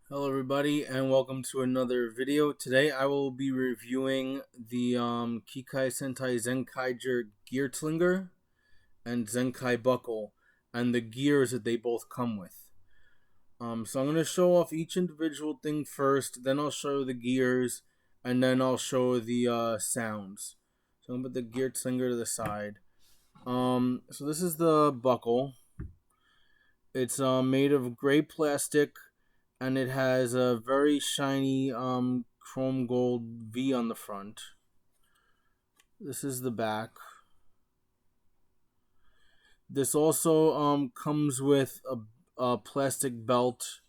Hello everybody and welcome to another video. Today I will be reviewing the Kikai Sentai Zenkaiger Geartlinger and Zenkai Buckle and the gears that they both come with. So I'm going to show off each individual thing first, then I'll show the gears, and then I'll show the sounds. So I'm going to put the Geartlinger to the side. So this is the buckle. It's made of gray plastic and it has a very shiny chrome gold V on the front. This is the back. This also comes with a plastic belt.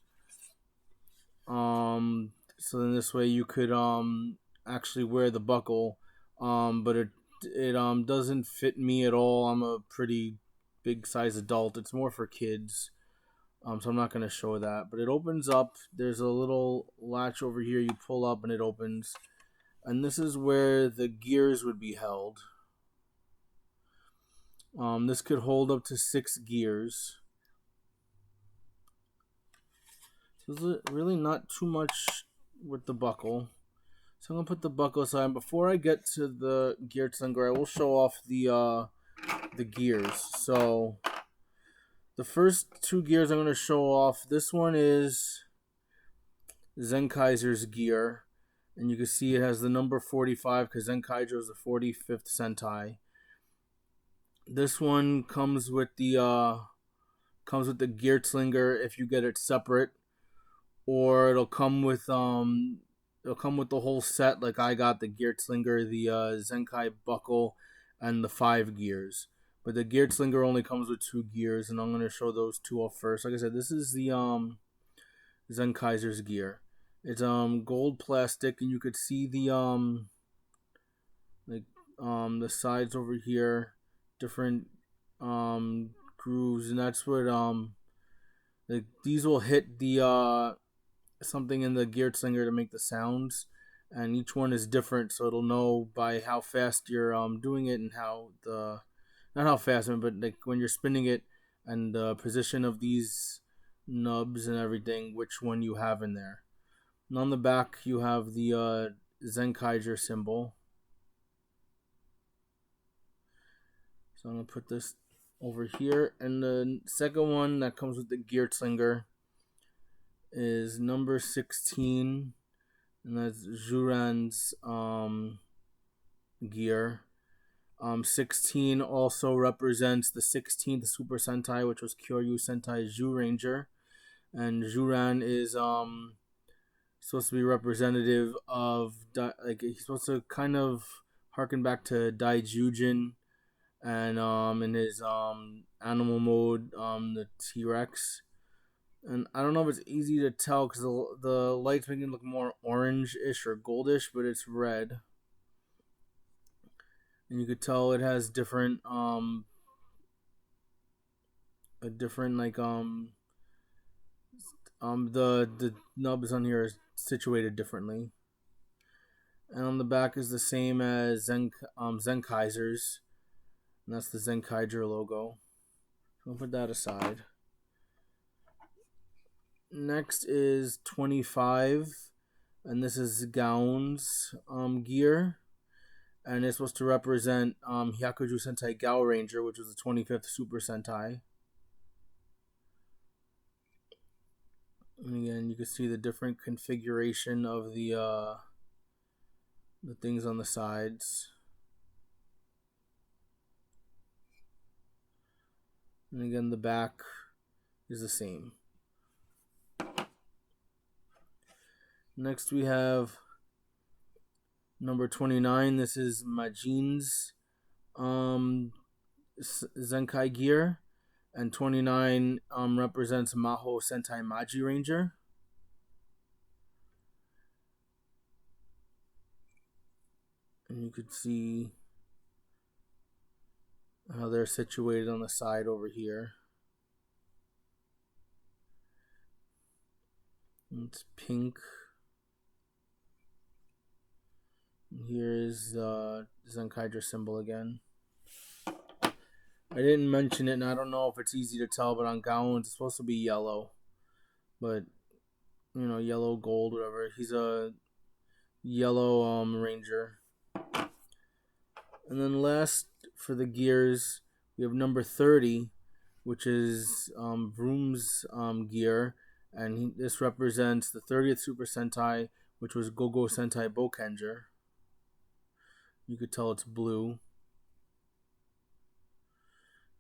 So then this way you could actually wear the buckle. But it doesn't fit me at all. I'm a pretty big size adult. It's more for kids. So I'm not going to show that. But it opens up. There's a little latch over here. You pull up and it opens. And this is where the gears would be held. This could hold up to 6 gears. So there's really not too much with the buckle. So I'm going to put the buckle aside. Before I get to the Geartlinger, I will show off the gears. So the first 2 gears I'm going to show off. This one is Zenkaiser's gear. And you can see it has the number 45 because Zenkaiger is the 45th Sentai. This one comes with the Geartlinger if you get it separate, or it'll come with the whole set. Like I got the Geartlinger, the Zenkai buckle, and the 5 gears. But the Geartlinger only comes with 2 gears, and I'm gonna show those 2 off first. Like I said, this is the Zenkaiser's gear. It's gold plastic, and you could see the the sides over here, different grooves, and that's what like these will hit the something in the Geartlinger to make the sounds, and each one is different, so it'll know by how fast you're doing it and how the not how fast, but like when you're spinning it and the position of these nubs and everything, which one you have in there. And on the back you have the Zenkaiger symbol. So I'm gonna put this over here, and the second one that comes with the Geartlinger is number 16, and that's Juran's gear. 16 also represents the 16th Super Sentai, which was Kyoryu Sentai Zyuranger, and Juran is supposed to be representative of like he's supposed to kind of harken back to Daijujin, and in his animal mode, the T-Rex. And I don't know if it's easy to tell because the light's making it look more orange-ish or goldish, but it's red. And you could tell it has different a different like the nubs on here are situated differently. And on the back is the same as Zenkaiser's, and that's the Zenkaiger logo. So I'll put that aside. Next is 25, and this is Gaon's gear, and it's supposed to represent Hyakuju Sentai Gao Ranger, which was the 25th Super Sentai. And again, you can see the different configuration of the things on the sides. And again, the back is the same. Next we have number 29. This is Majin's Zenkai gear, and 29 represents Maho Sentai Maji Ranger. And you could see how they're situated on the side over here. It's pink. And here is the Zenkaiger symbol again. I didn't mention it, and I don't know if it's easy to tell, but on Gaon's it's supposed to be yellow. But yellow, gold, whatever. He's a yellow ranger. And then last for the gears, we have number 30, which is Vroom's gear, and this represents the 30th Super Sentai, which was Go-Go Sentai Bokenger. You could tell it's blue.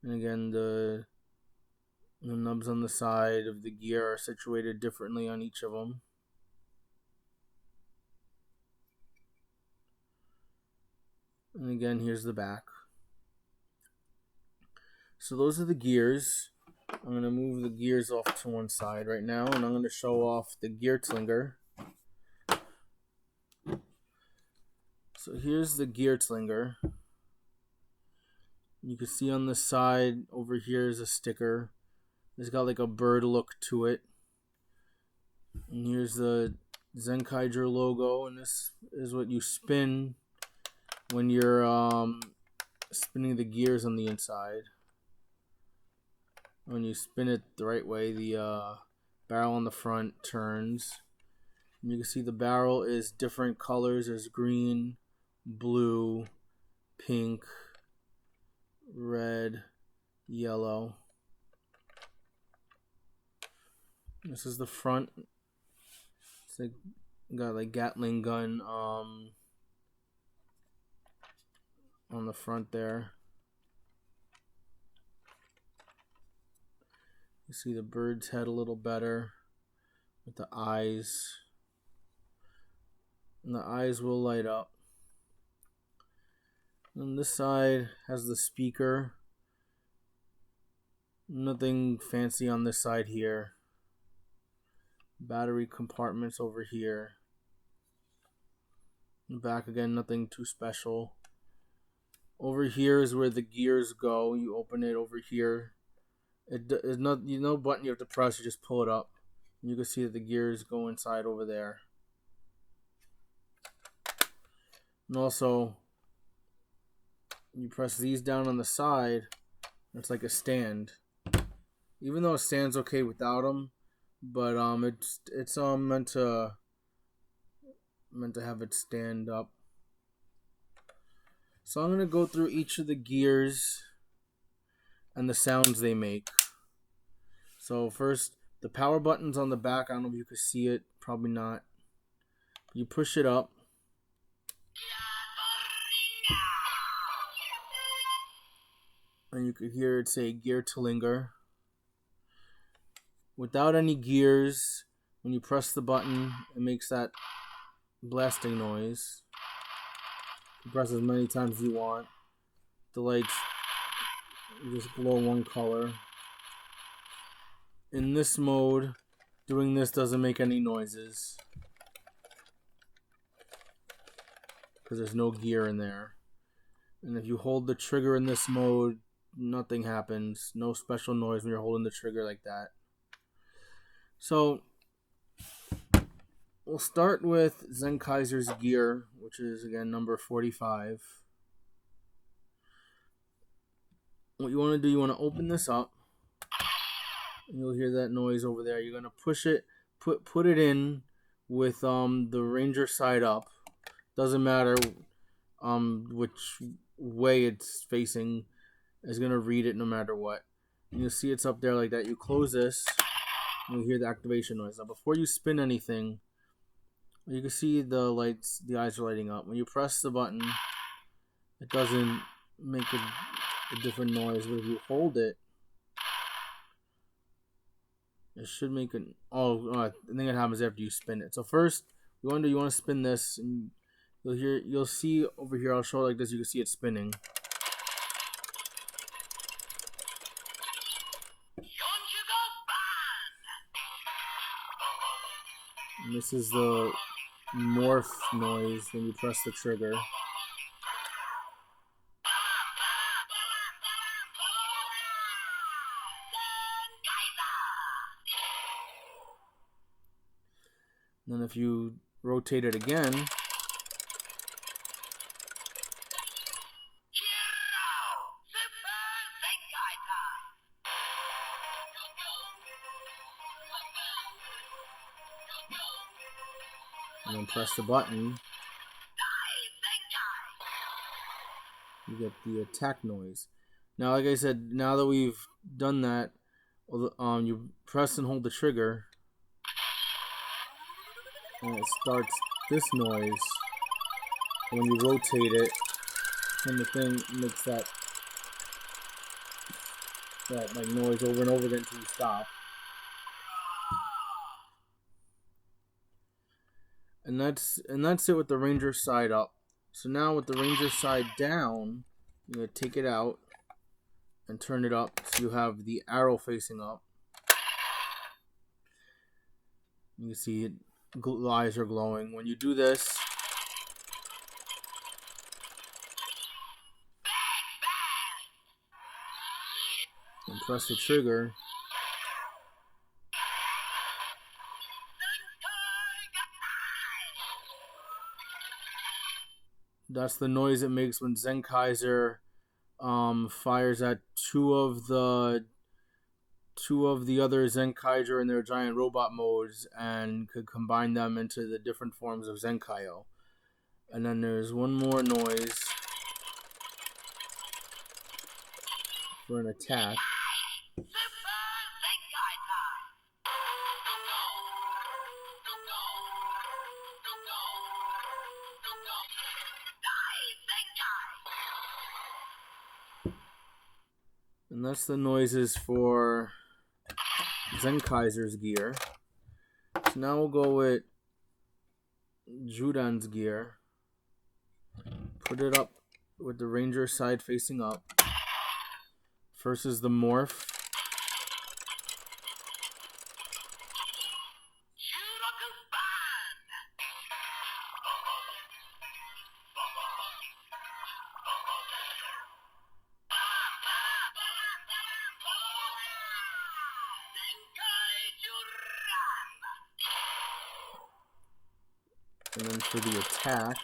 And again, the nubs on the side of the gear are situated differently on each of them. And again, here's the back. So those are the gears. I'm going to move the gears off to one side right now, and I'm going to show off the Geartlinger. So here's the Geartlinger. You can see on the side over here is a sticker. It's got like a bird look to it. And here's the Zenkaiger logo, and this is what you spin when you're spinning the gears on the inside. When you spin it the right way, the barrel on the front turns. And you can see the barrel is different colors. There's green, blue, pink, red, yellow. This is the front. It's like got like Gatling gun on the front there. You see the bird's head a little better with the eyes. And the eyes will light up. And this side has the speaker. Nothing fancy on this side here. Battery compartments over here. Back again, nothing too special. Over here is where the gears go. You open it over here. There's no button you have to press. You just pull it up. You can see that the gears go inside over there. And also, you press these down on the side. It's like a stand. Even though a stand's okay without them, but it's meant to have it stand up. So I'm gonna go through each of the gears and the sounds they make. So first, the power button's on the back. I don't know if you can see it. Probably not. You push it up. And you could hear it say Geartlinger. Without any gears, when you press the button, it makes that blasting noise. You press as many times as you want. The lights just glow one color. In this mode, doing this doesn't make any noises because there's no gear in there. And if you hold the trigger in this mode, nothing happens. No special noise when you're holding the trigger like that. So we'll start with Zenkaiser's gear, which is again number 45. What you want to do, you want to open this up. And you'll hear that noise over there. You're gonna push it, put it in with the Ranger side up. Doesn't matter which way it's facing. It's gonna read it no matter what. And you'll see it's up there like that. You close this, and you'll hear the activation noise. Now before you spin anything, you can see the lights, the eyes are lighting up. When you press the button, it doesn't make a different noise, but if you hold it, it should make an. I think it happens after you spin it. So first, you want to spin this, and you'll see over here. I'll show it like this. You can see it spinning. And this is the morph noise when you press the trigger. And then if you rotate it again, and then press the button, you get the attack noise. Now, like I said, now that we've done that, you press and hold the trigger, and it starts this noise. When you rotate it, and the thing makes that like noise over and over again until you stop. And that's it with the Ranger side up. So now with the Ranger side down, you're gonna take it out and turn it up so you have the arrow facing up. You can see it, the eyes are glowing. When you do this, and press the trigger, that's the noise it makes when Zenkaiser fires at two of the other Zenkaiger in their giant robot modes and could combine them into the different forms of Zenkaiger. And then there's one more noise for an attack. And that's the noises for Zenkaiser's gear. So now we'll go with Judan's gear. Put it up with the Ranger side facing up. First is the Morph. And then for the attack,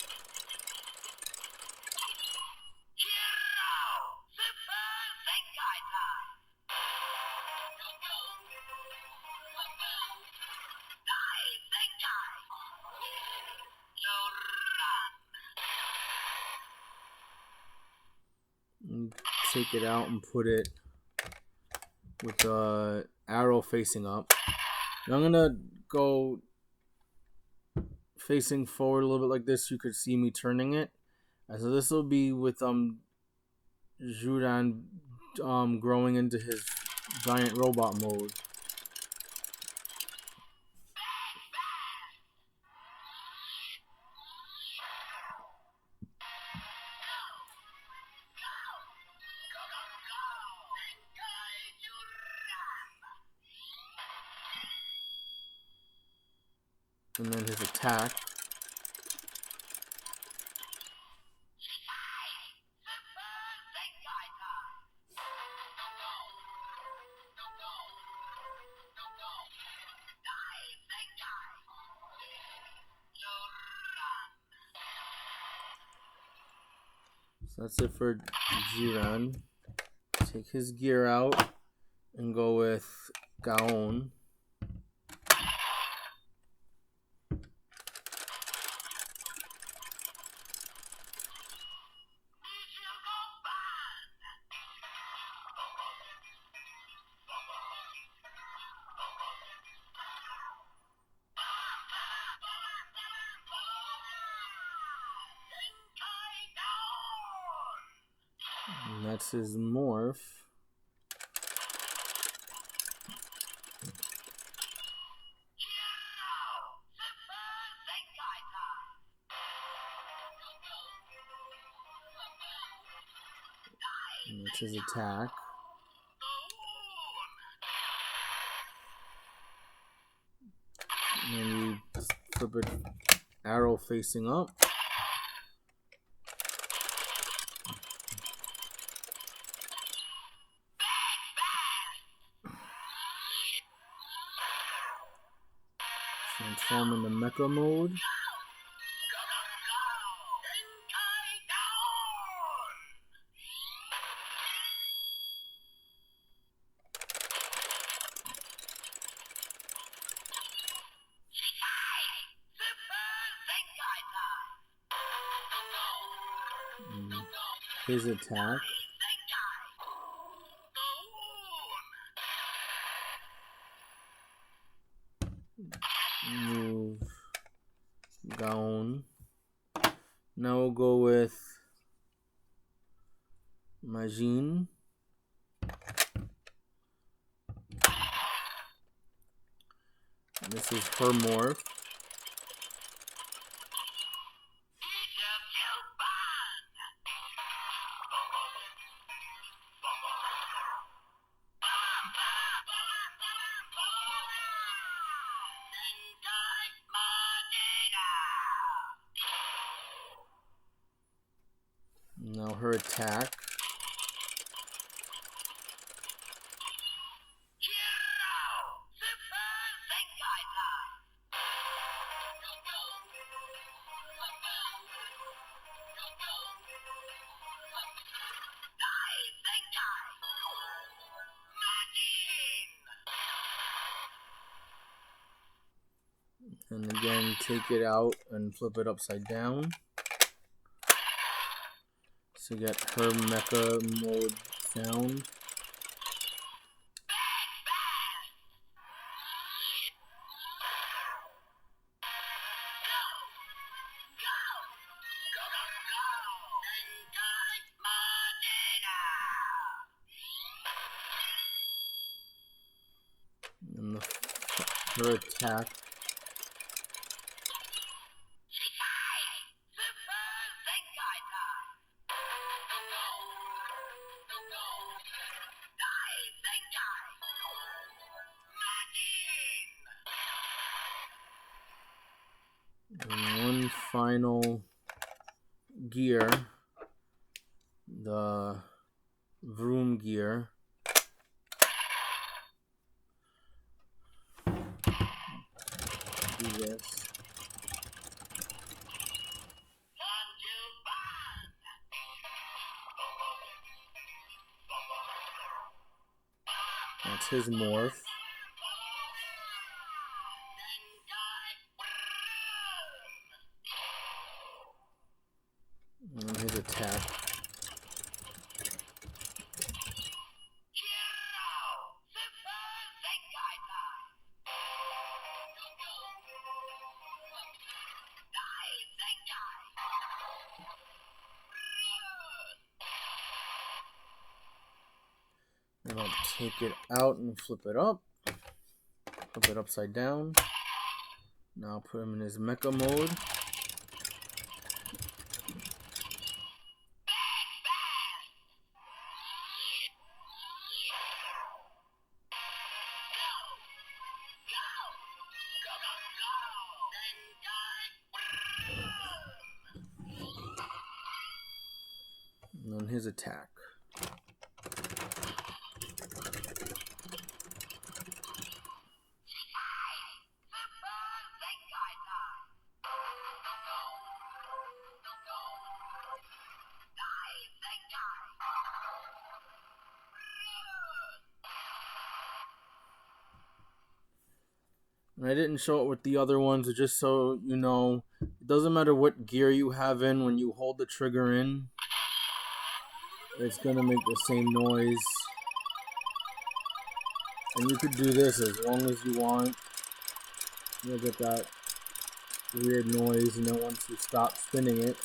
take it out and put it with the arrow facing up. Now I'm gonna go facing forward a little bit like this. You could see me turning it. And so this will be with Judan growing into his giant robot mode. And then his attack. So that's it for Jiran. Take his gear out and go with Gaon. And that's his Morph. And that's his attack. And then you flip it arrow facing up. Transform into mecha mode. his attack. Move down. Now we'll go with Majin. This is her morph. Now her attack. And again, take it out and flip it upside down. So get her mecha mode sound. And her attack. And one final gear, the Vroom gear. Do this. That's his morph. And his attack. And I'll take it out and flip it up. Flip it upside down. Now I'll put him in his mecha mode. And then his attack. And I didn't show it with the other ones, just so you know, it doesn't matter what gear you have in, when you hold the trigger in, it's going to make the same noise. And you could do this as long as you want. You'll get that weird noise, and then once you stop spinning it,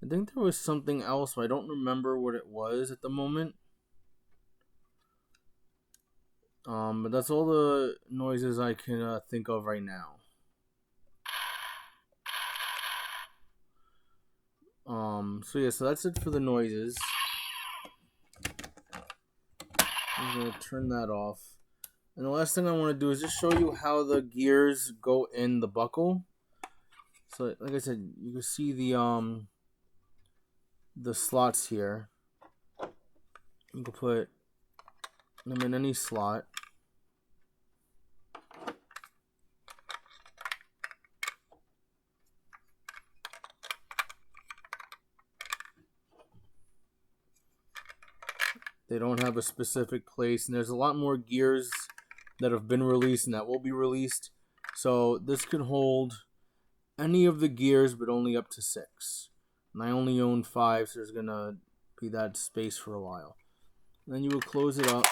I think there was something else, but I don't remember what it was at the moment. But that's all the noises I can think of right now. So yeah, so that's it for the noises. I'm gonna turn that off. And the last thing I want to do is just show you how the gears go in the buckle. So like I said, you can see the slots here. You can put them in any slot. They don't have a specific place, and there's a lot more gears that have been released and that will be released. So this could hold any of the gears, but only up to 6. And I only own 5, so there's gonna be that space for a while. And then you would close it up.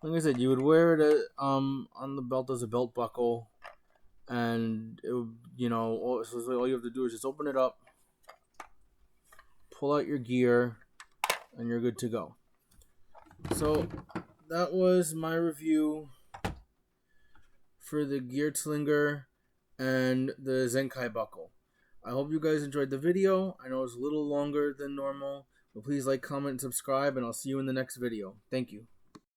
Like I said, you would wear it on the belt as a belt buckle, and it would, so all you have to do is just open it up, pull out your gear, and you're good to go. So that was my review for the Geartlinger and the Zenkai buckle. I hope you guys enjoyed the video. I know it's a little longer than normal, but please like, comment, and subscribe, and I'll see you in the next video. Thank you.